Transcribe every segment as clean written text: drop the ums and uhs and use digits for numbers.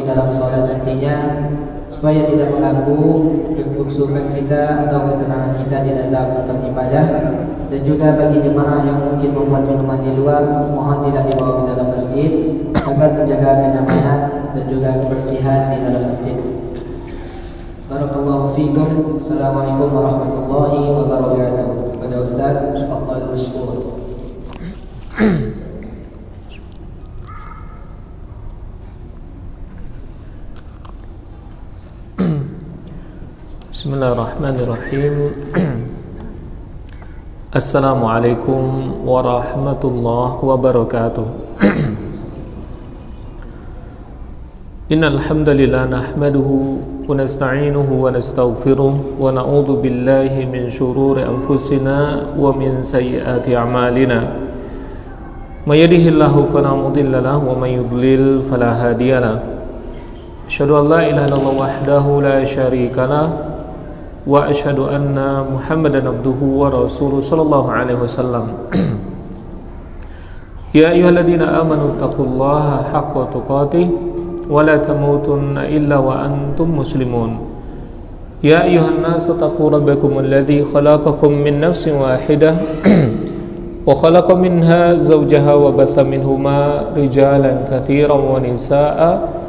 dalam sholat nantinya, supaya tidak mengganggu kekhusyukan kita atau ketenangan kita di dalam beribadah. Dan juga bagi jemaah yang mungkin membuat minuman di luar, mohon tidak dibawa ke dalam masjid agar menjaga kenyamanan dan juga kebersihan di dalam masjid. Barakallahu fiikum. Assalamualaikum warahmatullahi wabarakatuh. Kepada Ustaz, tafadhal mashkur. Bismillahirrahmanirrahim. Assalamualaikum warahmatullahi wabarakatuh. Innal hamdalillah nahmaduhu wa nasta'inuhu wa nastaghfiruh wa na'udzu billahi min shururi anfusina wa min sayyiati a'malina. May yahdihillahu fala mudilla lahu wa may yudlil fala hadiya lahu. Asyhadu an la ilaha illallah wahdahu la syarika lahu wa asyhadu anna Muhammadan abduhu wa rasuluhu sallallahu alaihi wasallam. Ya ayyuhalladzina amanu taqullaha haqqa tuqatih wa la tamutunna illa wa antum muslimun. Ya ayyuhan nasu taqu rabbakum alladzi khalaqakum min nafsin wahidah wa khalaqa minha zawjaha wa batha minhuma rijalan katsiran wa nisaa'a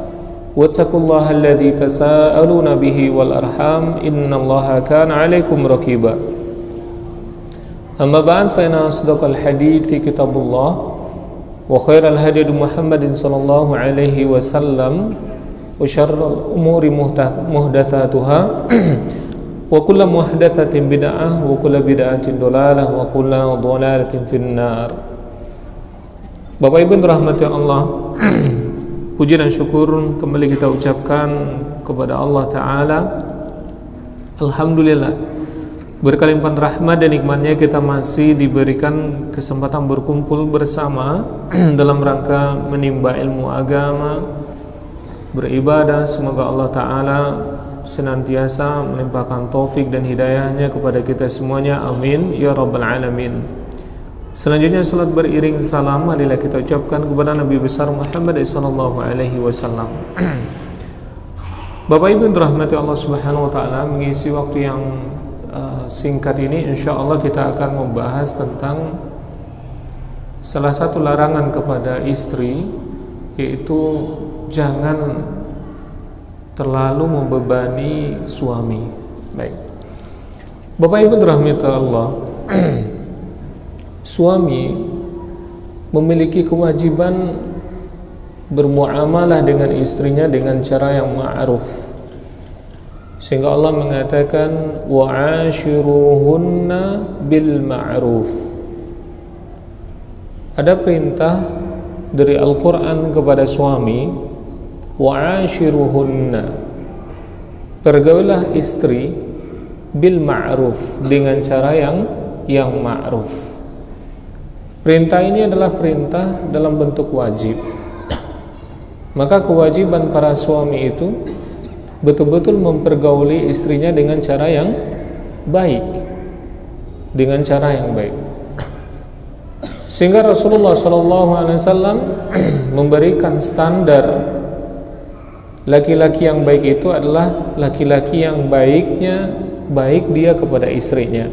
wattaqullaha alladzi tasaaluna bihi wal arham innallaha kana 'alaikum raqiba. Amma ba'd, fa inna asdaqal hadithi kitabullah wa khairal hadi Muhammadin sallallahu alaihi wasallam wa syarrul umuri muhdatsatuha wa kullu muhdatsatin bid'ah wa kullu bid'atin dhalalah wa kullu dhalalatin finnar. Bapak Ibu rahmati Allah, puji dan syukur kembali kita ucapkan kepada Allah Ta'ala. Alhamdulillah, berkalimpah rahmat dan nikmatnya kita masih diberikan kesempatan berkumpul bersama dalam rangka menimba ilmu agama, beribadah. Semoga Allah Ta'ala senantiasa melimpahkan taufik dan hidayahnya kepada kita semuanya, amin ya rabbal alamin. Selanjutnya salat beriring salam marilah kita ucapkan kepada Nabi besar Muhammad sallallahu alaihi wasallam. Bapak Ibu dirahmati Allah Subhanahu wa taala, mengisi waktu yang singkat ini insyaallah kita akan membahas tentang salah satu larangan kepada istri, yaitu jangan terlalu membebani suami. Baik. Bapak Ibu dirahmati Allah, suami memiliki kewajiban bermuamalah dengan istrinya dengan cara yang ma'ruf, sehingga Allah mengatakan wa'ashiruhunna bil ma'ruf. Ada perintah dari Al-Quran kepada suami, wa'ashiruhunna, pergaulilah istri bil ma'ruf, dengan cara yang ma'ruf. Perintah ini adalah perintah dalam bentuk wajib. Maka kewajiban para suami itu betul-betul mempergauli istrinya dengan cara yang baik, dengan cara yang baik. Sehingga Rasulullah SAW memberikan standar laki-laki yang baik itu adalah laki-laki yang baik dia kepada istrinya.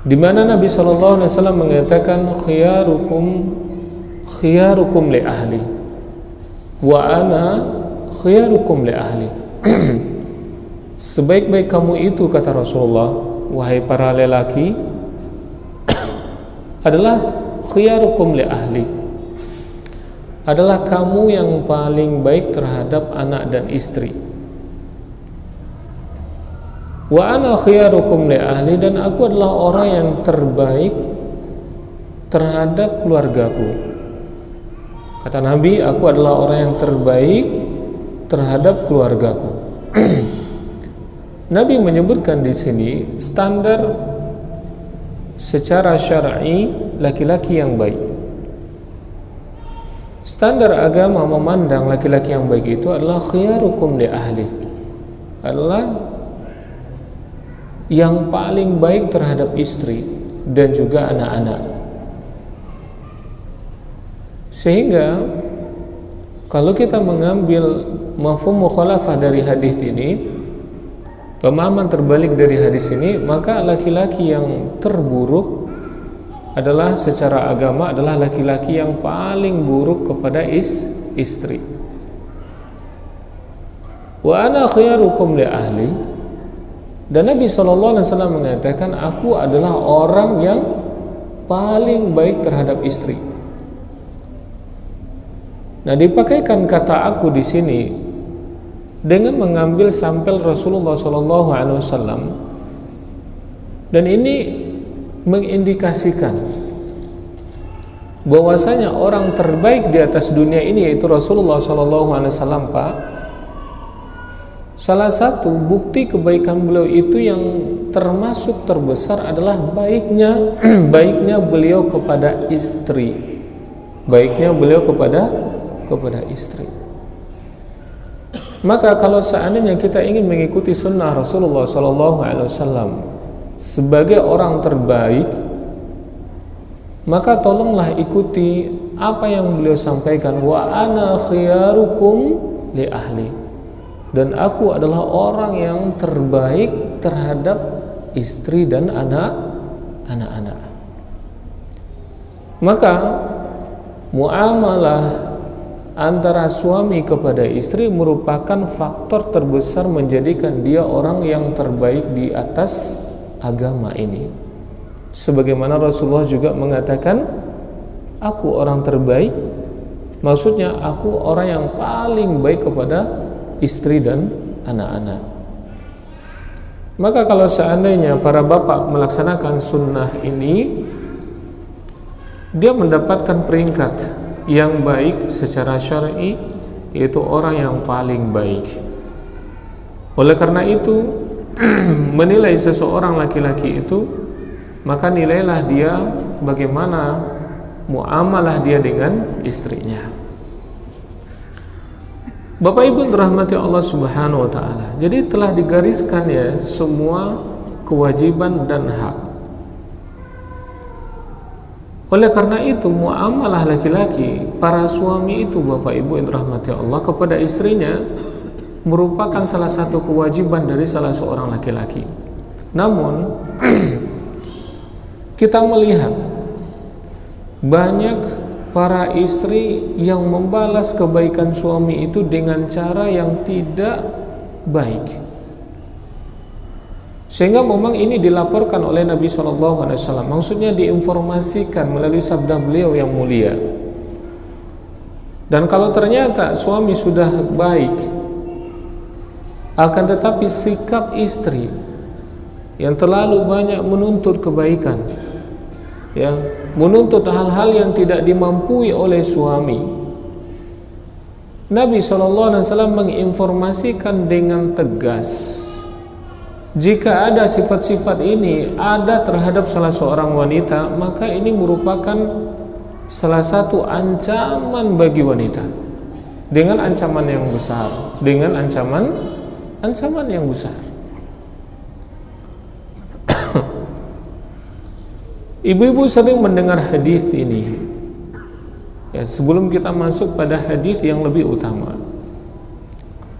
Di mana Nabi SAW mengatakan khiyarukum li ahli wa ana khiyarukum li ahli. Sebaik-baik kamu itu, kata Rasulullah, wahai para lelaki, adalah khiyarukum li ahli, adalah kamu yang paling baik terhadap anak dan istri. Wa ana khiyarukum li ahli, dan aku adalah orang yang terbaik terhadap keluargaku. Kata Nabi, aku adalah orang yang terbaik terhadap keluargaku. Nabi menyebutkan di sini standar secara syar'i laki-laki yang baik. Standar agama memandang laki-laki yang baik itu adalah khiyarukum li ahli, adalah yang paling baik terhadap istri dan juga anak-anak. Sehingga kalau kita mengambil mafhum mukhalafah dari hadis ini, pemahaman terbalik dari hadis ini, maka laki-laki yang terburuk adalah secara agama adalah laki-laki yang paling buruk kepada istri. Wa ana khiyarukum li ahli. Dan Nabi SAW mengatakan, aku adalah orang yang paling baik terhadap istri. Nah, dipakaikan kata aku di sini dengan mengambil sampel Rasulullah SAW, dan ini mengindikasikan bahwasanya orang terbaik di atas dunia ini yaitu Rasulullah SAW, Pak. Salah satu bukti kebaikan beliau itu yang termasuk terbesar adalah baiknya beliau kepada istri. Baiknya beliau kepada istri. Maka kalau seandainya kita ingin mengikuti sunnah Rasulullah SAW sebagai orang terbaik, maka tolonglah ikuti apa yang beliau sampaikan, wa ana khiyarukum li ahli. Dan aku adalah orang yang terbaik terhadap istri dan anak-anak. Maka muamalah antara suami kepada istri merupakan faktor terbesar menjadikan dia orang yang terbaik di atas agama ini. Sebagaimana Rasulullah juga mengatakan, aku orang terbaik, maksudnya aku orang yang paling baik kepada istri dan anak-anak. Maka kalau seandainya para bapak melaksanakan sunnah ini, dia mendapatkan peringkat yang baik secara syar'i, yaitu orang yang paling baik. Oleh karena itu, menilai seseorang laki-laki itu, maka nilailah dia bagaimana muamalah dia dengan istrinya. Bapak Ibu dirahmati Allah Subhanahu wa taala. Jadi telah digariskan ya semua kewajiban dan hak. Oleh karena itu muamalah laki-laki, para suami itu Bapak Ibu yang dirahmati Allah kepada istrinya merupakan salah satu kewajiban dari salah seorang laki-laki. Namun kita melihat banyak para istri yang membalas kebaikan suami itu dengan cara yang tidak baik, sehingga memang ini dilaporkan oleh Nabi SAW. Maksudnya diinformasikan melalui sabda beliau yang mulia. Dan kalau ternyata suami sudah baik, akan tetapi sikap istri yang terlalu banyak menuntut kebaikan, ya, menuntut hal-hal yang tidak dimampui oleh suami, Nabi SAW menginformasikan dengan tegas, jika ada sifat-sifat ini ada terhadap salah seorang wanita, maka ini merupakan salah satu ancaman bagi wanita, dengan ancaman yang besar, dengan ancaman yang besar. Ibu-ibu sering mendengar hadis ini. Ya, sebelum kita masuk pada hadis yang lebih utama.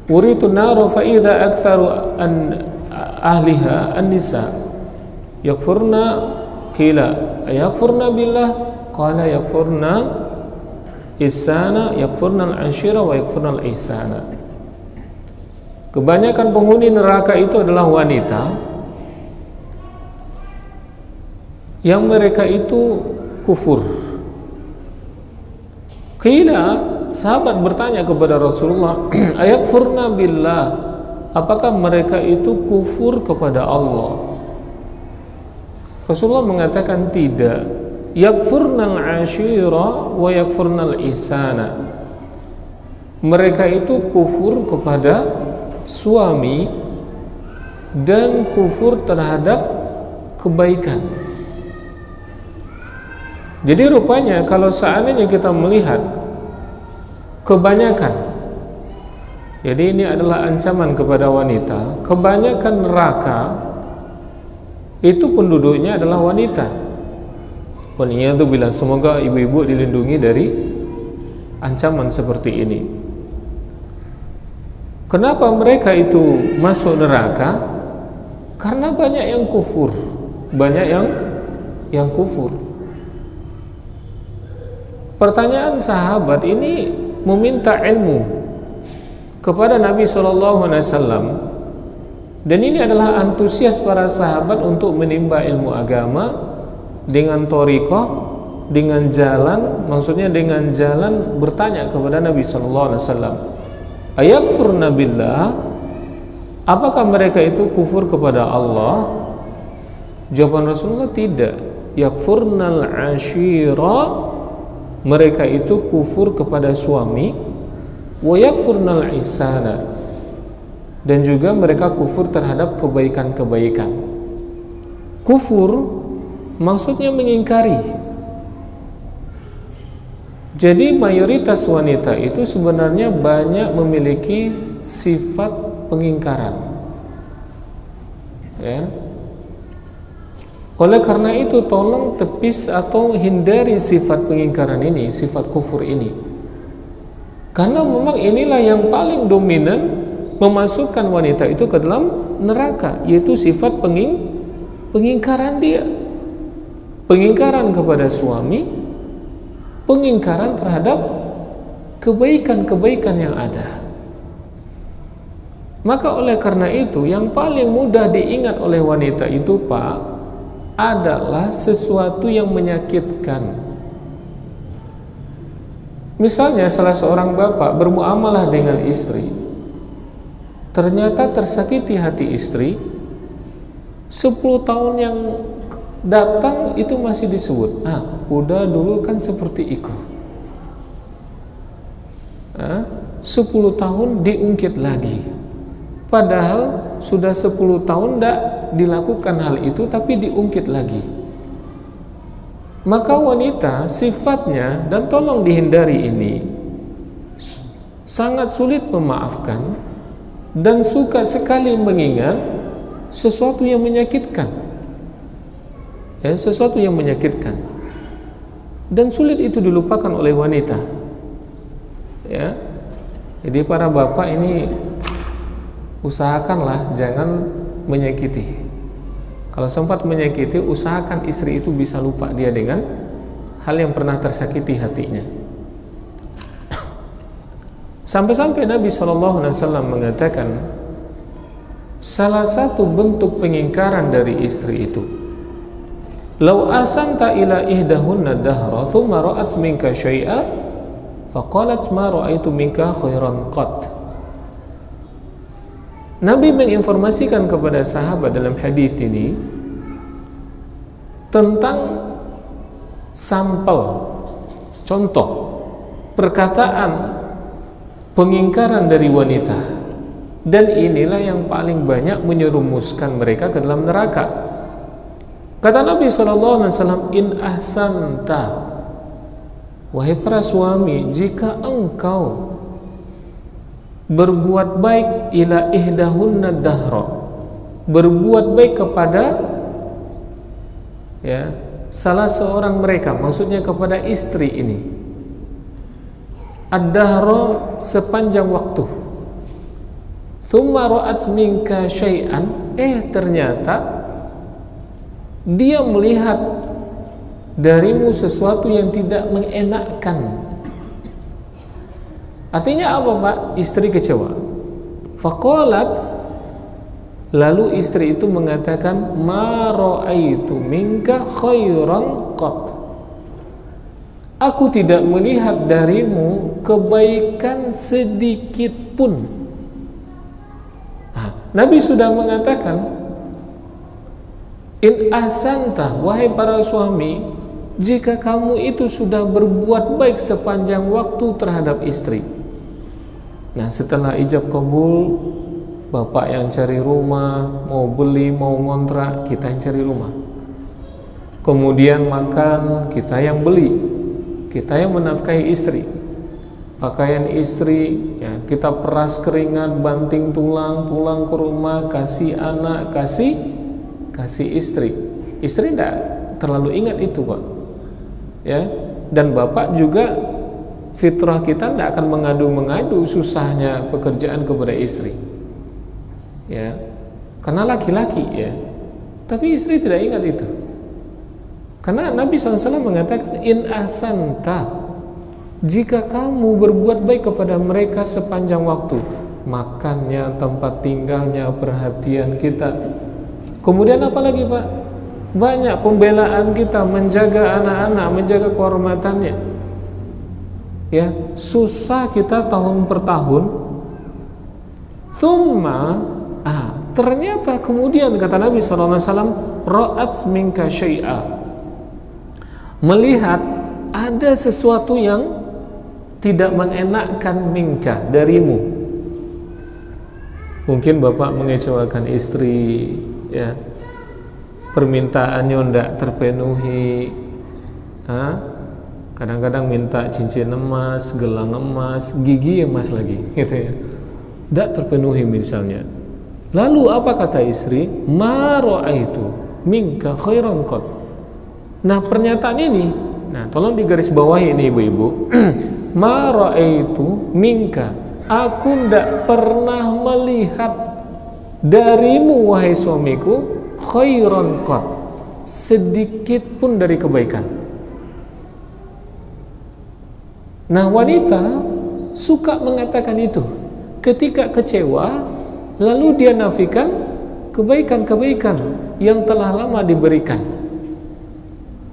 Uritu naru fa idza aktsaru an ahliha an-nisa yakfurna, qila ayakfurna billah, qala yakfurna ihsana, yakfurna al-ashira wa yakfurna al-ihsana. Kebanyakan penghuni neraka itu adalah wanita yang mereka itu kufur. Qila, sahabat bertanya kepada Rasulullah, ayakfurna billah, apakah mereka itu kufur kepada Allah? Rasulullah mengatakan tidak. Yakfurnal ashira wa yakfurnal ihsana. Mereka itu kufur kepada suami dan kufur terhadap kebaikan. Jadi rupanya kalau seandainya kita melihat kebanyakan, jadi ini adalah ancaman kepada wanita, kebanyakan neraka itu penduduknya adalah wanita. Waliyadzubillah, semoga ibu-ibu dilindungi dari ancaman seperti ini. Kenapa mereka itu masuk neraka? Karena banyak yang kufur, banyak yang kufur. Pertanyaan sahabat ini meminta ilmu kepada Nabi SAW, dan ini adalah antusias para sahabat untuk menimba ilmu agama dengan thariqah, dengan jalan, maksudnya dengan jalan bertanya kepada Nabi SAW. Ayakfurna billah, apakah mereka itu kufur kepada Allah? Jawaban Rasulullah, tidak. Yakfurnal ashira, mereka itu kufur kepada suami. Wa yakfurnal ihsana, dan juga mereka kufur terhadap kebaikan-kebaikan. Kufur maksudnya mengingkari. Jadi mayoritas wanita itu sebenarnya banyak memiliki sifat pengingkaran, ya. Oleh karena itu tolong tepis atau hindari sifat pengingkaran ini, sifat kufur ini, karena memang inilah yang paling dominan memasukkan wanita itu ke dalam neraka, yaitu sifat pengingkaran dia, pengingkaran kepada suami, pengingkaran terhadap kebaikan-kebaikan yang ada. Maka oleh karena itu yang paling mudah diingat oleh wanita itu, Pak, adalah sesuatu yang menyakitkan. Misalnya salah seorang bapak bermuamalah dengan istri, ternyata tersakiti hati istri, 10 tahun yang datang itu masih disebut, udah dulu kan seperti itu. 10 tahun diungkit lagi, padahal sudah 10 tahun tidak dilakukan hal itu, tapi diungkit lagi. Maka wanita sifatnya, dan tolong dihindari ini, sangat sulit memaafkan dan suka sekali mengingat sesuatu yang menyakitkan, sesuatu yang menyakitkan, dan sulit itu dilupakan oleh wanita, ya. Jadi para bapak ini usahakanlah jangan menyakiti. Kalau sempat menyakiti, usahakan istri itu bisa lupa dia dengan hal yang pernah tersakiti hatinya. Sampai-sampai Nabi SAW mengatakan, salah satu bentuk pengingkaran dari istri itu, "Lau asanta ila ihdahunna dahra thumma ra'at minka syai'a faqalat ma ra'aitu minka khairan qat." Nabi menginformasikan kepada sahabat dalam hadis ini tentang sampel, contoh perkataan pengingkaran dari wanita, dan inilah yang paling banyak menyerumuskan mereka ke dalam neraka. Kata Nabi SAW, "In ahsanta," wahai para suami, jika engkau berbuat baik ila ihdahunna dahra, berbuat baik kepada salah seorang mereka, maksudnya kepada istri ini, ad-dahra sepanjang waktu, thumma ra'at minka syai'an, ternyata dia melihat darimu sesuatu yang tidak mengenakkan. Artinya apa, Pak? Istri kecewa. Faqalat, lalu istri itu mengatakan, ma ra'aitu minka khairan qat, aku tidak melihat darimu kebaikan sedikit pun. Nabi sudah mengatakan, in ahsanta, wahai para suami, jika kamu itu sudah berbuat baik sepanjang waktu terhadap istri. Nah, setelah ijab kabul, bapak yang cari rumah, mau beli, mau ngontrak, kita yang cari rumah. Kemudian makan, kita yang beli, kita yang menafkahi istri. Pakaian istri, kita peras keringat, banting tulang, pulang ke rumah, kasih anak, kasih istri. Istri tidak terlalu ingat itu, Pak. Dan bapak juga fitrah kita tidak akan mengadu-mengadu susahnya pekerjaan kepada istri, ya, karena laki-laki, ya. Tapi istri tidak ingat itu, karena Nabi SAW mengatakan, in ahsanta, jika kamu berbuat baik kepada mereka sepanjang waktu, makannya, tempat tinggalnya, perhatian kita. Kemudian apa lagi, Pak? Banyak pembelaan kita, menjaga anak-anak, menjaga kehormatannya. Ya, susah kita tahun per tahun. Ternyata kemudian kata Nabi SAW, ra'at minka syai'a, melihat ada sesuatu yang tidak mengenakkan minka, darimu. Mungkin bapak mengecewakan istri, ya, permintaannya tidak terpenuhi, kadang-kadang minta cincin emas, gelang emas, gigi emas lagi, gitu ya, tidak terpenuhi misalnya. Lalu apa kata istri? Ma ra'aitu minka khairan qat. Nah, pernyataan ini, nah, tolong digarisbawahi ini ibu-ibu. Ma ra'aitu minka, aku tidak pernah melihat darimu wahai suamiku khairan qat, sedikit pun dari kebaikan. Nah, wanita suka mengatakan itu ketika kecewa, lalu dia nafikan kebaikan-kebaikan yang telah lama diberikan.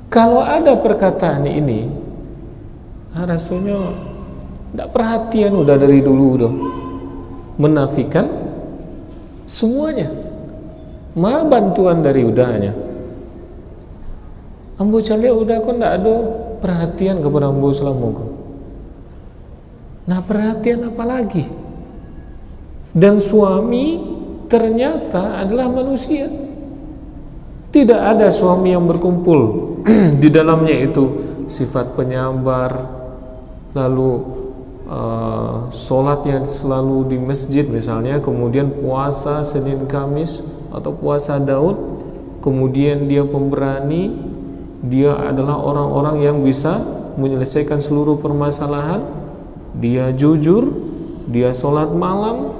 Kalau ada perkataan ini, rasanya tidak perhatian udah dari dulu udah menafikan semuanya. Ma bantuan dari udahnya. Ambo cale udah kok ndak ada perhatian kepada ambo selama kau. Nah, perhatian apa lagi? Dan suami ternyata adalah manusia. Tidak ada suami yang berkumpul di dalamnya itu sifat penyabar, lalu sholatnya selalu di masjid misalnya, kemudian puasa Senin Kamis atau puasa Daud, kemudian dia pemberani, dia adalah orang-orang yang bisa menyelesaikan seluruh permasalahan, dia jujur, dia sholat malam,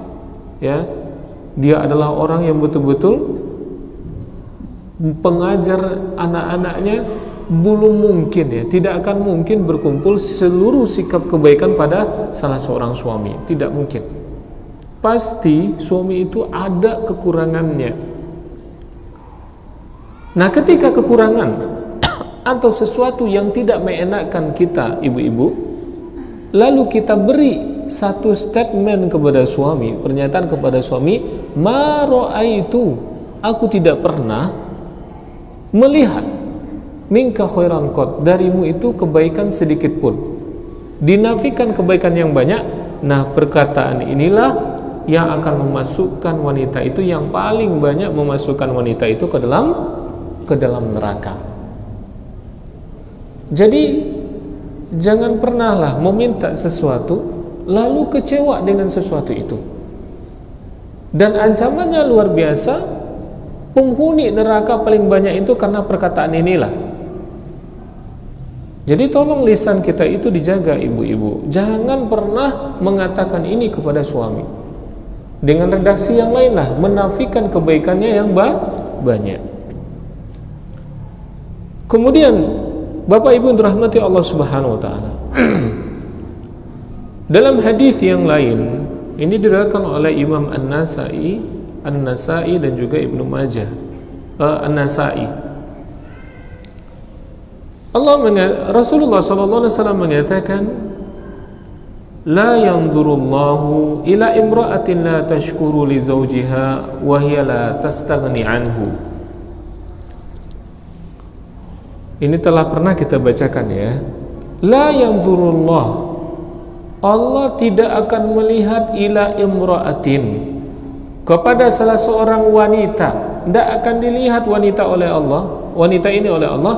ya, dia adalah orang yang betul-betul pengajar anak-anaknya. Belum mungkin, ya, tidak akan mungkin berkumpul seluruh sikap kebaikan pada salah seorang suami, tidak mungkin. Pasti suami itu ada kekurangannya. Nah, ketika kekurangan atau sesuatu yang tidak mengenakkan kita ibu-ibu, lalu kita beri satu statement kepada suami, pernyataan kepada suami, ma ra'aitu, aku tidak pernah melihat minka khairan qat, darimu itu kebaikan sedikit pun. Dinafikan kebaikan yang banyak. Nah, perkataan inilah yang akan memasukkan wanita itu, yang paling banyak memasukkan wanita itu ke dalam neraka. Jadi jangan pernahlah meminta sesuatu lalu kecewa dengan sesuatu itu. Dan ancamannya luar biasa. Penghuni neraka paling banyak itu karena perkataan inilah. Jadi tolong lisan kita itu dijaga ibu-ibu. Jangan pernah mengatakan ini kepada suami. Dengan redaksi yang lain lah, menafikan kebaikannya yang banyak. Kemudian Bapak Ibu yang dirahmati Allah Subhanahu wa taala. Dalam hadis yang lain, ini diriwayatkan oleh Imam An-Nasa'i dan juga Ibnu Majah. An-Nasa'i. Rasulullah sallallahu alaihi wasallam mengatakan, la yanzurullahu ila imra'atin la tashkuru li zawjiha wa hiya la tastaghni anhu. Ini telah pernah kita bacakan, ya. La yanzurullah, Allah tidak akan melihat ila imra'atin, kepada salah seorang wanita. Tidak akan dilihat wanita ini oleh Allah,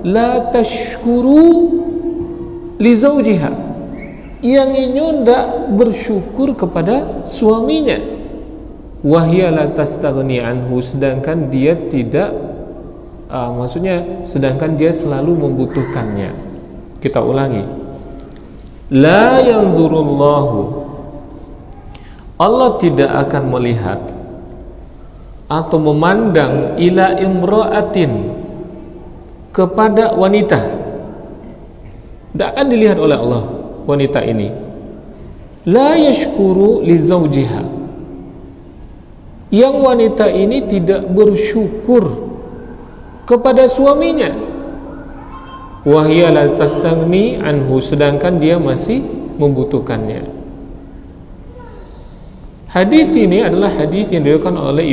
la tashkuru li zawjiha, yang ini tidak bersyukur kepada suaminya, wahya la tastaghni anhu, sedangkan dia tidak sedangkan dia selalu membutuhkannya. Kita ulangi, La yanzurullahu, Allah tidak akan melihat atau memandang ila imra'atin, kepada wanita. Tidak akan dilihat oleh Allah wanita ini. La yashkuru li zawjiha, yang wanita ini tidak bersyukur kepada suaminya. Wa hiya la tastaghni anhu, sedangkan dia masih membutuhkannya. Hadis ini adalah hadis yang diriwayatkan oleh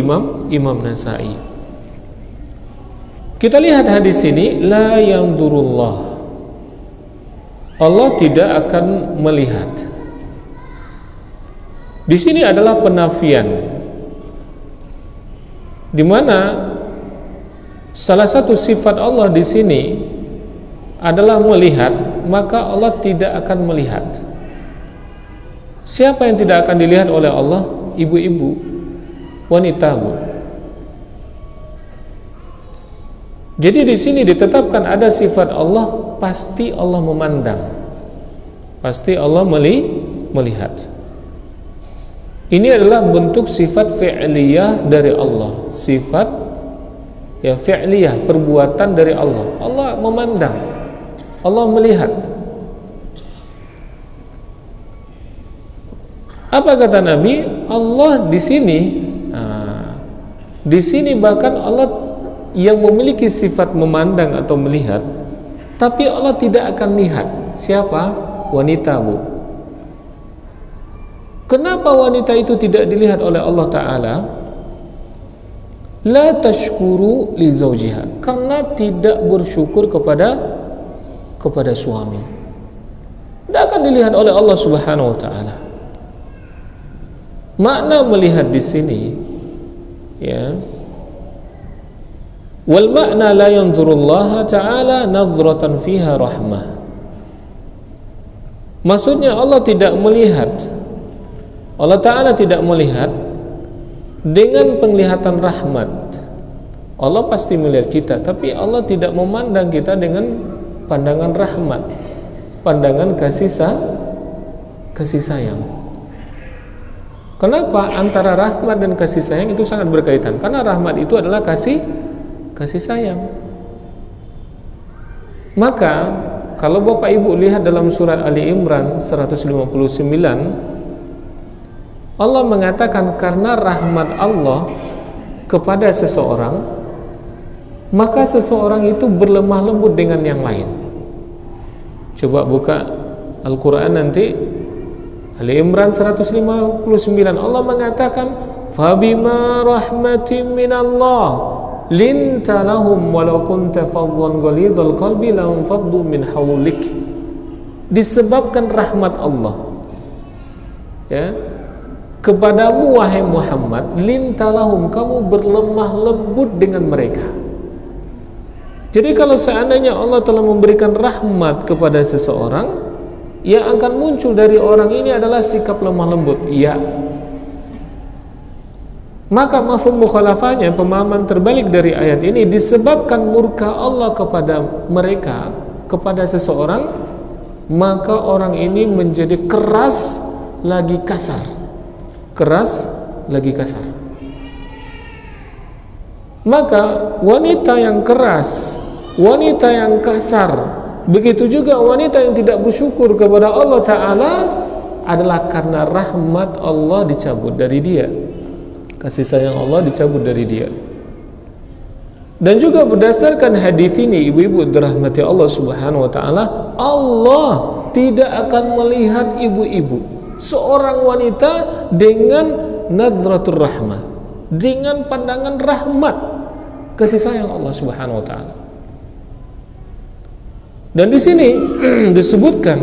Imam Nasa'i. Kita lihat hadis ini, la yanzurullah, Allah tidak akan melihat. Di sini adalah penafian, di mana salah satu sifat Allah di sini adalah melihat, maka Allah tidak akan melihat. Siapa yang tidak akan dilihat oleh Allah? Ibu-ibu, wanita, Bu. Jadi di sini ditetapkan ada sifat Allah, pasti Allah memandang, pasti Allah melihat. Ini adalah bentuk sifat fi'liyah dari Allah, sifat ya fi'liyah, perbuatan dari Allah. Allah memandang, Allah melihat. Apa kata Nabi? Allah di sini bahkan Allah yang memiliki sifat memandang atau melihat, tapi Allah tidak akan lihat. Siapa? Wanita, Bu. Kenapa wanita itu tidak dilihat oleh Allah Ta'ala? La tashkuru li zawjiha, karena tidak bersyukur kepada suami. Tidak akan dilihat oleh Allah Subhanahu wa Ta'ala. Makna melihat di sini, ya, wal makna la yanzurullaha ta'ala nazratan fiha rahmah. Maksudnya Allah tidak melihat, Allah Ta'ala tidak melihat dengan penglihatan rahmat. Allah pasti melihat kita, tapi Allah tidak memandang kita dengan pandangan rahmat, pandangan kasih sayang. Kenapa? Antara rahmat dan kasih sayang itu sangat berkaitan. Karena rahmat itu adalah kasih sayang. Maka kalau Bapak Ibu lihat dalam surat Ali Imran 159, Allah mengatakan karena rahmat Allah kepada seseorang, maka seseorang itu berlemah lembut dengan yang lain. Coba buka Al-Quran nanti, Ali Imran 159, Allah mengatakan fabima rahmatin minallah linta lahum walau kunta faddan ghalidhal qalbi lanfaddu min hawlik. Disebabkan rahmat Allah, ya, kepadamu wahai Muhammad, linta lahum, kamu berlemah lembut dengan mereka. Jadi kalau seandainya Allah telah memberikan rahmat kepada seseorang, yang akan muncul dari orang ini adalah sikap lemah lembut, ya. Maka mafhum mukhalafahnya, pemahaman terbalik dari ayat ini, disebabkan murka Allah kepada mereka, kepada seseorang, maka orang ini menjadi keras lagi kasar, keras lagi kasar. Maka wanita yang keras, wanita yang kasar, begitu juga wanita yang tidak bersyukur kepada Allah Ta'ala adalah karena rahmat Allah dicabut dari dia, kasih sayang Allah dicabut dari dia. Dan juga berdasarkan hadis ini, ibu-ibu dirahmati Allah Subhanahu wa Ta'ala, Allah tidak akan melihat ibu-ibu, seorang wanita, dengan nadratur rahmah, dengan pandangan rahmat, kasih sayang Allah Subhanahu wa Ta'ala. Dan di sini disebutkan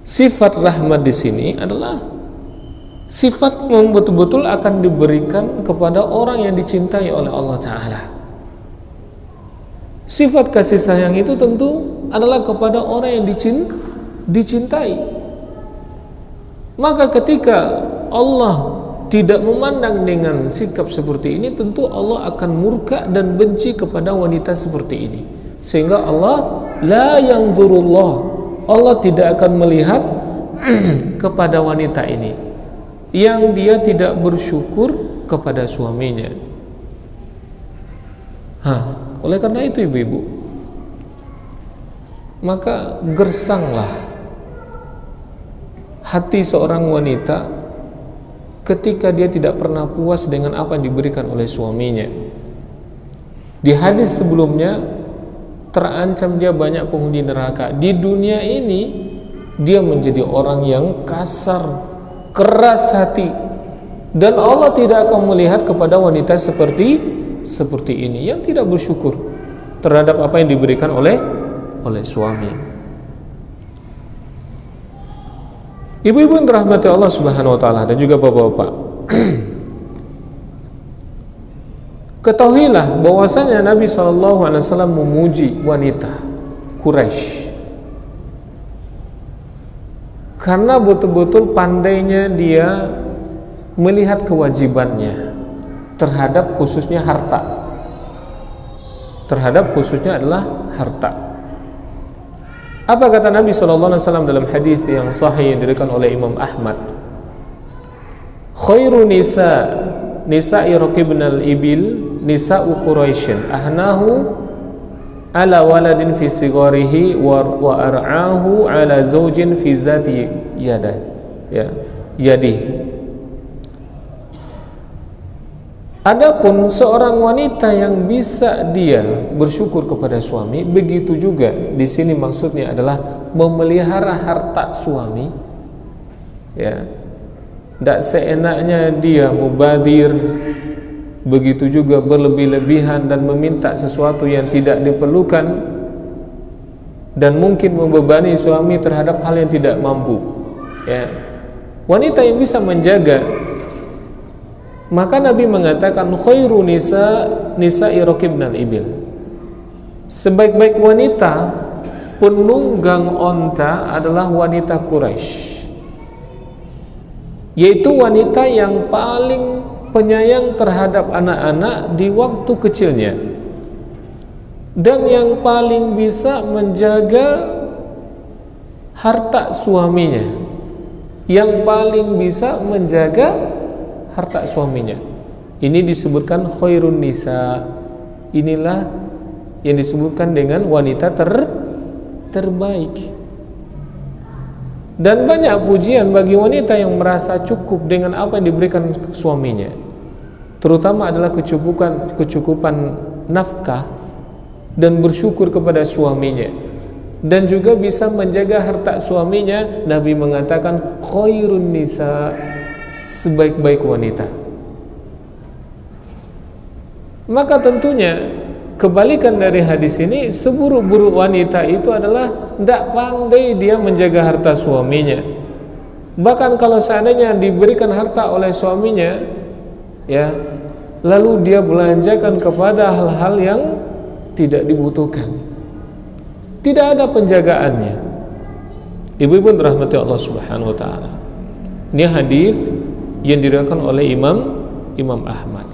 sifat rahmat di sini adalah sifat yang betul-betul akan diberikan kepada orang yang dicintai oleh Allah Ta'ala. Sifat kasih sayang itu tentu adalah kepada orang yang dicintai. Maka ketika Allah tidak memandang dengan sikap seperti ini, tentu Allah akan murka dan benci kepada wanita seperti ini. Sehingga Allah la yanzurullah, Allah tidak akan melihat kepada wanita ini yang dia tidak bersyukur kepada suaminya. Oleh karena itu ibu-ibu, maka gersanglah hati seorang wanita ketika dia tidak pernah puas dengan apa yang diberikan oleh suaminya. Di hadis sebelumnya terancam dia banyak penghuni neraka. Di dunia ini dia menjadi orang yang kasar, keras hati, dan Allah tidak akan melihat kepada wanita seperti ini yang tidak bersyukur terhadap apa yang diberikan oleh suami. Ibu-ibu yang dirahmati Allah Subhanahu wa taala dan juga bapak-bapak, ketahuilah bahwasanya Nabi SAW memuji wanita Quraisy karena betul-betul pandainya dia melihat kewajibannya terhadap khususnya harta. Terhadap khususnya adalah harta. Apa kata Nabi SAW dalam hadis yang sahih yang diriwayatkan oleh Imam Ahmad? Khairu nisa'i raqibnal ibil nisa'u Quraisyin ahnahu ala waladin fi sigarihi wa ar'ahu ala zawjin fi zati yadihi. Adapun seorang wanita yang bisa dia bersyukur kepada suami, begitu juga di sini maksudnya adalah memelihara harta suami. Ya, tidak seenaknya dia mubadir, begitu juga berlebih-lebihan dan meminta sesuatu yang tidak diperlukan dan mungkin membebani suami terhadap hal yang tidak mampu. Ya, wanita yang bisa menjaga, maka Nabi mengatakan khairu nisa'i raqibnal ibil. Sebaik-baik wanita penunggang onta adalah wanita Quraisy, yaitu wanita yang paling penyayang terhadap anak-anak di waktu kecilnya dan yang paling bisa menjaga harta suaminya, yang paling bisa menjaga harta suaminya. Ini disebutkan khairun nisa. Inilah yang disebutkan dengan wanita terbaik. Dan banyak pujian bagi wanita yang merasa cukup dengan apa yang diberikan suaminya, terutama adalah kecukupan nafkah dan bersyukur kepada suaminya, dan juga bisa menjaga harta suaminya. Nabi mengatakan khairun nisa, sebaik-baik wanita. Maka tentunya kebalikan dari hadis ini, seburuk-buruk wanita itu adalah tidak pandai dia menjaga harta suaminya. Bahkan kalau seandainya diberikan harta oleh suaminya, ya, lalu dia belanjakan kepada hal-hal yang tidak dibutuhkan, tidak ada penjagaannya. Ibu-ibu dirahmati Allah Subhanahu wa taala. Ini hadis yang diriwayatkan oleh Imam Ahmad.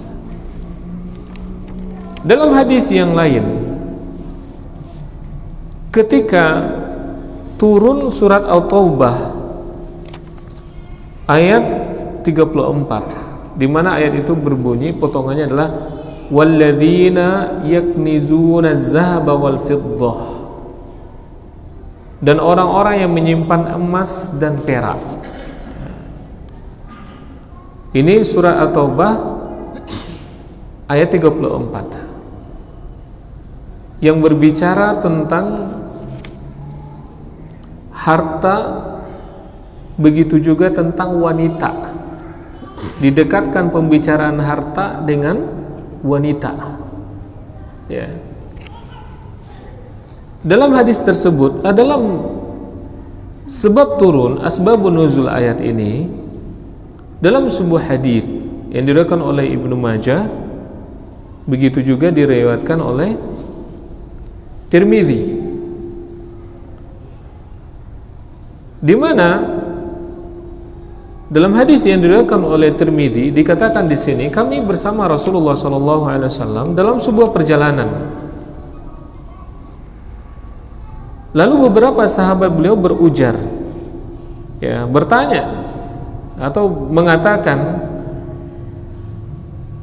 Dalam hadis yang lain, ketika turun surat At-Taubah ayat 34, di mana ayat itu berbunyi, potongannya adalah walladzina yaknizuna az-zahaba wal fiddah, dan orang-orang yang menyimpan emas dan perak. Ini surat At-Taubah ayat 34 yang berbicara tentang harta, begitu juga tentang wanita. Didekatkan pembicaraan harta dengan wanita. Ya. Dalam hadis tersebut adalah sebab turun, asbabun nuzul ayat ini, dalam sebuah hadis yang diriwayatkan oleh Ibnu Majah, begitu juga diriwayatkan oleh Tirmidzi, di mana dalam hadis yang diriwayatkan oleh Tirmidzi dikatakan di sini, kami bersama Rasulullah SAW dalam sebuah perjalanan. Lalu beberapa sahabat beliau berujar, ya, bertanya atau mengatakan,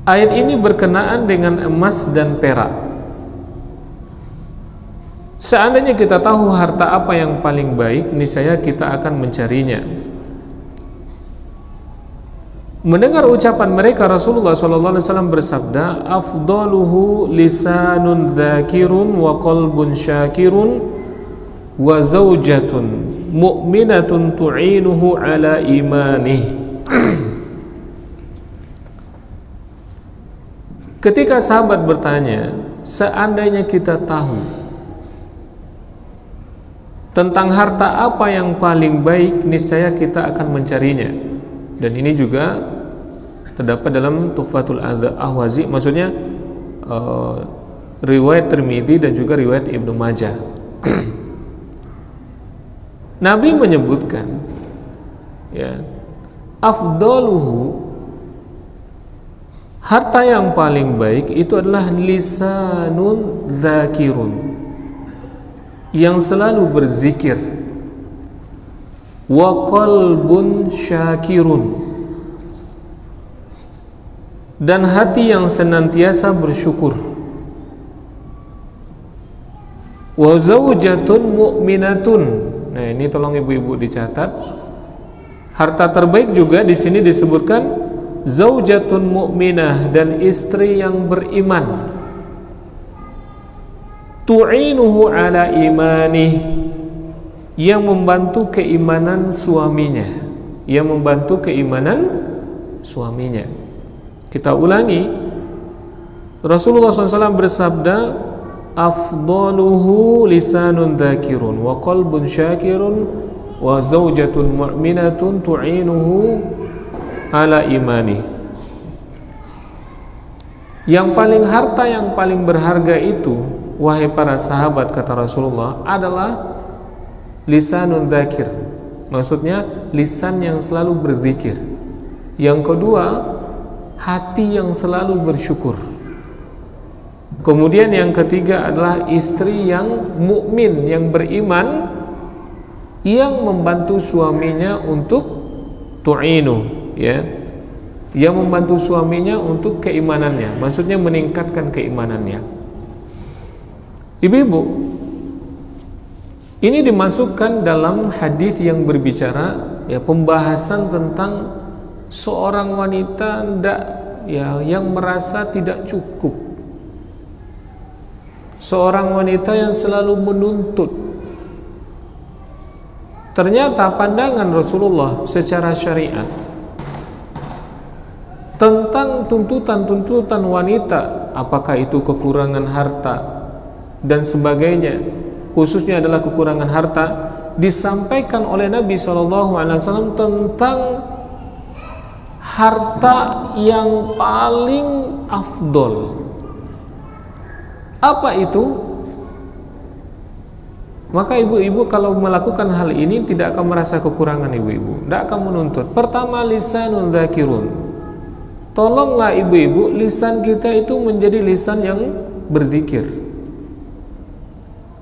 ayat ini berkenaan dengan emas dan perak. Seandainya kita tahu harta apa yang paling baik, niscaya kita akan mencarinya. Mendengar ucapan mereka, Rasulullah SAW bersabda, afdaluhu lisanun dzakirun wa qalbun syakirun wa zaujatun mu'minatun tu'inuhu ala imanih. Ketika sahabat bertanya, seandainya kita tahu tentang harta apa yang paling baik, niscaya kita akan mencarinya. Dan ini juga terdapat dalam Tuhfatul Ahwazi, maksudnya riwayat Tirmidzi dan juga riwayat Ibnu Majah. Nabi menyebutkan, ya, afdaluhu, harta yang paling baik itu adalah lisanun dzakirun, yang selalu berzikir, wa qalbun syakirun, dan hati yang senantiasa bersyukur, wa zaujatun mu'minatun. Nah, ini tolong ibu-ibu dicatat. Harta terbaik juga di sini disebutkan zaujatun mu'minah, dan istri yang beriman, tu'inuhu ala imanih, yang membantu keimanan suaminya, yang membantu keimanan suaminya. Kita ulangi, Rasulullah SAW bersabda, afdaluhu lisanun dzakirun wa qalbun syakirun wa zaujatun mu'minatun tu'inuhu ala imani. Yang paling harta yang paling berharga itu, wahai para sahabat, kata Rasulullah, adalah lisanun dzakir, maksudnya lisan yang selalu berzikir. Yang kedua, hati yang selalu bersyukur. Kemudian yang ketiga adalah istri yang mukmin, yang beriman, yang membantu suaminya untuk tu'inu, ya, yang membantu suaminya untuk keimanannya, maksudnya meningkatkan keimanannya. Ibu-ibu, ini dimasukkan dalam hadis yang berbicara, ya, pembahasan tentang seorang wanita yang merasa tidak cukup, seorang wanita yang selalu menuntut. Ternyata pandangan Rasulullah secara syariat tentang tuntutan-tuntutan wanita, apakah itu kekurangan harta dan sebagainya, khususnya adalah kekurangan harta, disampaikan oleh Nabi SAW tentang harta yang paling afdol. Apa itu? Maka ibu-ibu kalau melakukan hal ini tidak akan merasa kekurangan, ibu-ibu tidak akan menuntut. Pertama, lisanun dzakirun. Tolonglah ibu-ibu, lisan kita itu menjadi lisan yang berzikir.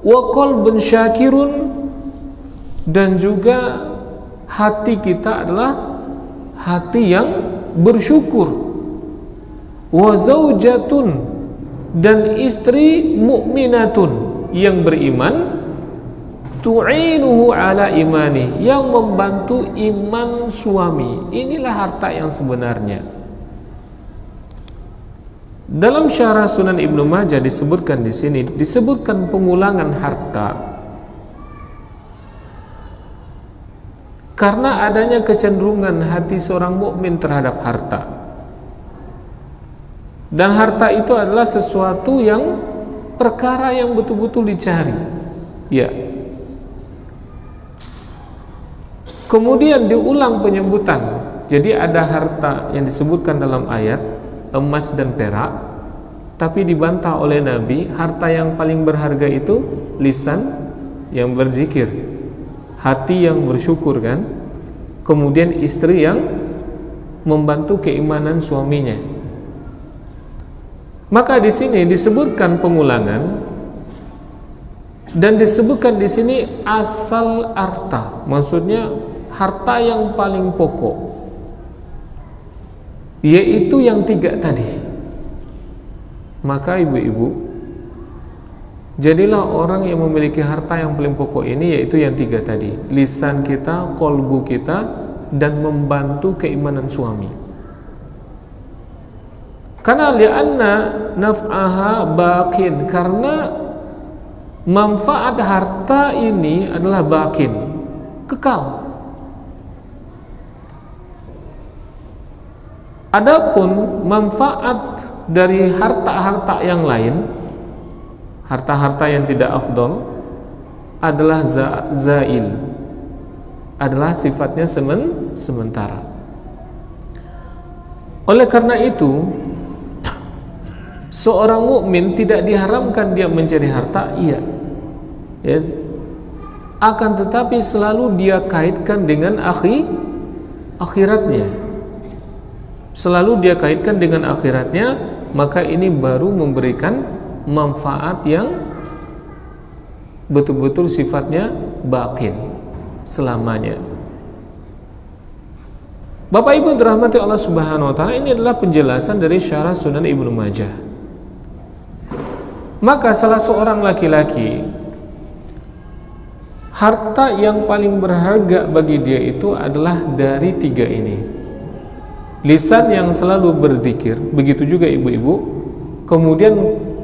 Wa qalbun syakirun, dan juga hati kita adalah hati yang bersyukur. Wa zaujatun, dan istri mukminatun, yang beriman, tu'inuhu ala imani, yang membantu iman suami. Inilah harta yang sebenarnya. Dalam syarah Sunan Ibnu Majah disebutkan di sini, disebutkan pengulangan harta karena adanya kecenderungan hati seorang mukmin terhadap harta. Dan harta itu adalah sesuatu yang, perkara yang betul-betul dicari, ya. Kemudian diulang penyebutan. Jadi ada harta yang disebutkan dalam ayat, emas dan perak, tapi dibantah oleh Nabi, harta yang paling berharga itu lisan yang berzikir, hati yang bersyukur, kan? Kemudian istri yang membantu keimanan suaminya. Maka di sini disebutkan pengulangan Dan disebutkan di sini asal harta, maksudnya harta yang paling pokok, yaitu yang 3 tadi. Maka ibu-ibu, jadilah orang yang memiliki harta yang paling pokok ini, yaitu yang 3 tadi: lisan kita, kolbu kita, dan membantu keimanan suami. Karena li'anna naf'aha baqin, karena manfaat harta ini adalah baqin, kekal. Adapun manfaat dari harta-harta yang lain, harta-harta yang tidak afdol, adalah zail, adalah sifatnya sementara. Oleh karena itu, seorang mukmin tidak diharamkan dia mencari harta, iya, ya, akan tetapi selalu dia kaitkan dengan akhiratnya. Selalu dia kaitkan dengan akhiratnya, maka ini baru memberikan manfaat yang betul-betul sifatnya baqin, selamanya. Bapak Ibu dirahmati Allah Subhanahu wa taala, ini adalah penjelasan dari Syarah Sunan Ibnu Majah. Maka salah seorang laki-laki, harta yang paling berharga bagi dia itu adalah dari 3 ini. Lisan yang selalu berzikir, begitu juga ibu-ibu. Kemudian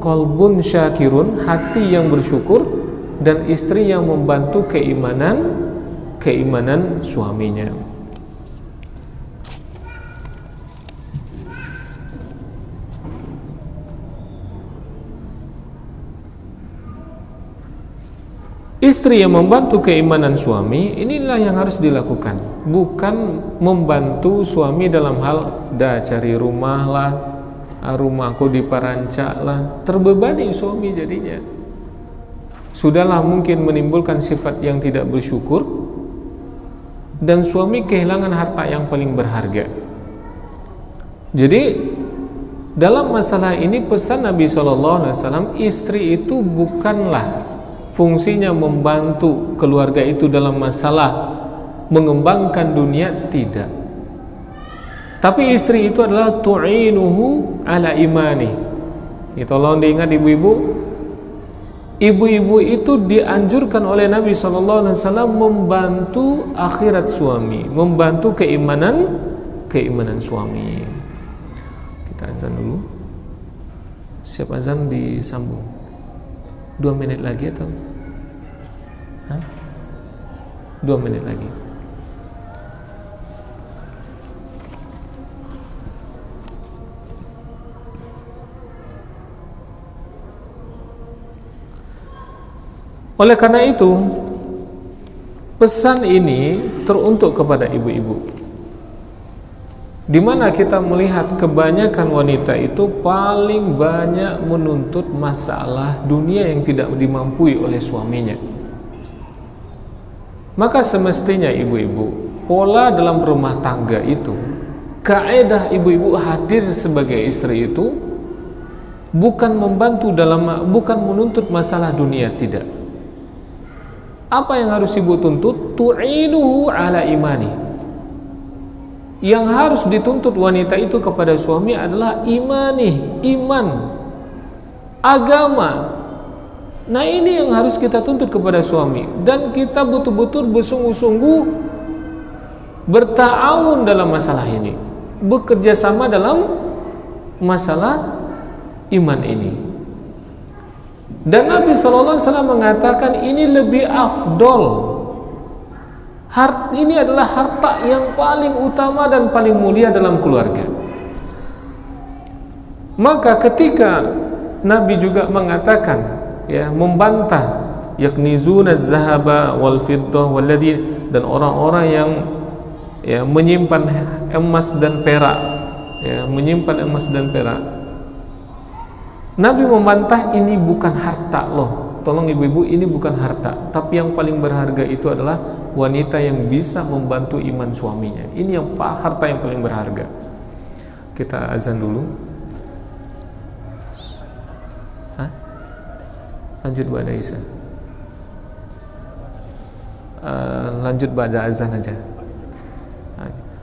qalbun syakirun, hati yang bersyukur, dan istri yang membantu keimanan suaminya. Istri yang membantu keimanan suami, inilah yang harus dilakukan. Bukan membantu suami dalam hal dah cari rumah lah, rumahku diperancak lah. Terbebani suami jadinya. Sudahlah mungkin menimbulkan sifat yang tidak bersyukur, dan suami kehilangan harta yang paling berharga. Jadi dalam masalah ini pesan Nabi SAW, istri itu bukanlah fungsinya membantu keluarga itu dalam masalah mengembangkan dunia, tidak. Tapi istri itu adalah tu'inuhu ala imani. Ini tolong diingat ibu-ibu. Ibu-ibu itu dianjurkan oleh Nabi SAW membantu akhirat suami, membantu keimanan suami. Kita azan dulu. Siap azan disambung 2 menit lagi atau 2 menit lagi. Oleh karena itu, pesan ini teruntuk kepada ibu-ibu, di mana kita melihat kebanyakan wanita itu paling banyak menuntut masalah dunia yang tidak dimampui oleh suaminya. Maka semestinya ibu-ibu, pola dalam rumah tangga itu, kaidah ibu-ibu hadir sebagai istri itu bukan membantu bukan menuntut masalah dunia, tidak. Apa yang harus ibu tuntut? Tu'inuhu ala imani. Yang harus dituntut wanita itu kepada suami adalah iman, agama. Nah, ini yang harus kita tuntut kepada suami, dan kita betul-betul bersungguh-sungguh berta'awun dalam masalah ini, bekerja sama dalam masalah iman ini. Dan Nabi SAW mengatakan ini lebih afdol. Ini adalah harta yang paling utama dan paling mulia dalam keluarga. Maka ketika Nabi juga mengatakan, ya, membantah yaknizuna az-zahaba wal fiddah walladhi, dan orang-orang yang ya menyimpan emas dan perak, ya, menyimpan emas dan perak. Nabi membantah, ini bukan harta loh. Tolong ibu-ibu, ini bukan harta, tapi yang paling berharga itu adalah wanita yang bisa membantu iman suaminya. Ini yang harta yang paling berharga. Kita azan dulu. Lanjut Bu Adaisa. lanjut pada azan aja.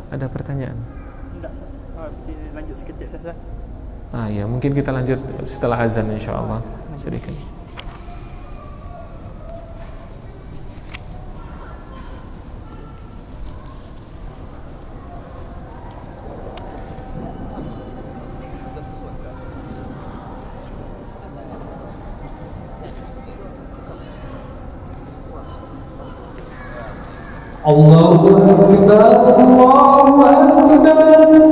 Ada pertanyaan? Tidak, lanjut sekejap saja. Ya, mungkin kita lanjut setelah azan insyaallah. Sedikit. Allahu Akbar, Allahu Akbar.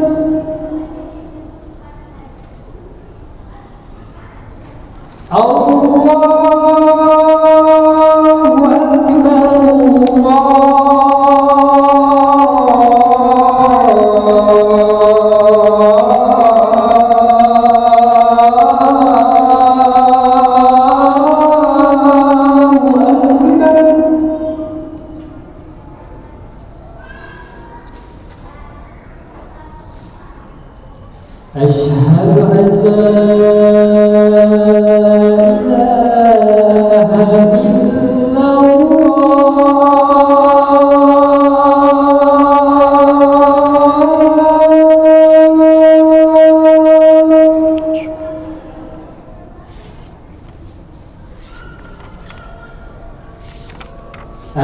أشهد أن لا إله إلا الله.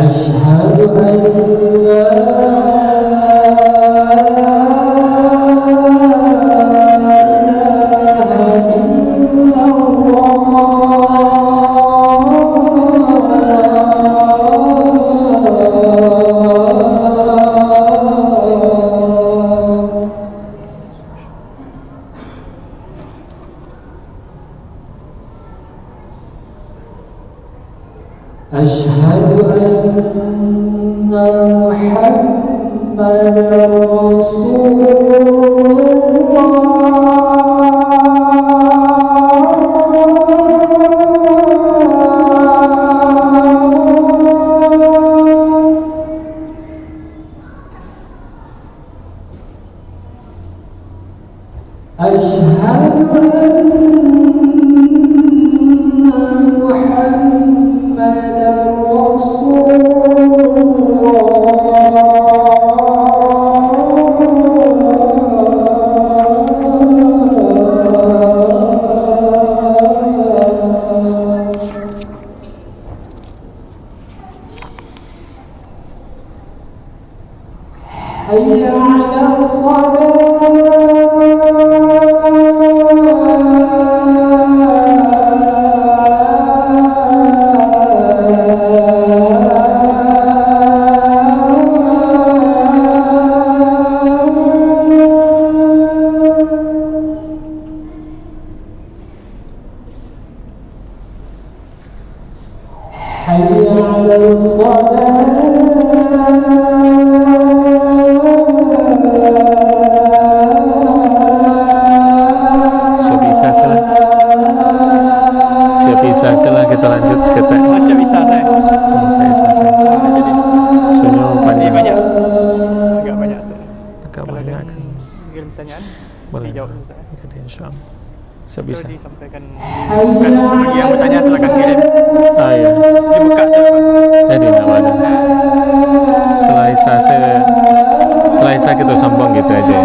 أشهد أن أشهد أن محمدا رسول الله. أشهد أن محمدا رسول الله. حي على حي على Siapa kita lanjut seketek. Masih bisa saya. Saya. Jadi Sunyo masih panjang. banyak. Agak banyak saya. Agak Kalau banyak. ada kirim pertanyaan, Boleh. dijawab saya. Jadi insyaallah. Sebisa. Kalau disampaikan bagi yang bertanya silakan kirim. Iya. Dibuka silakan. Jadi enggak ada. Setelah Isa kita sambung gitu aja ya.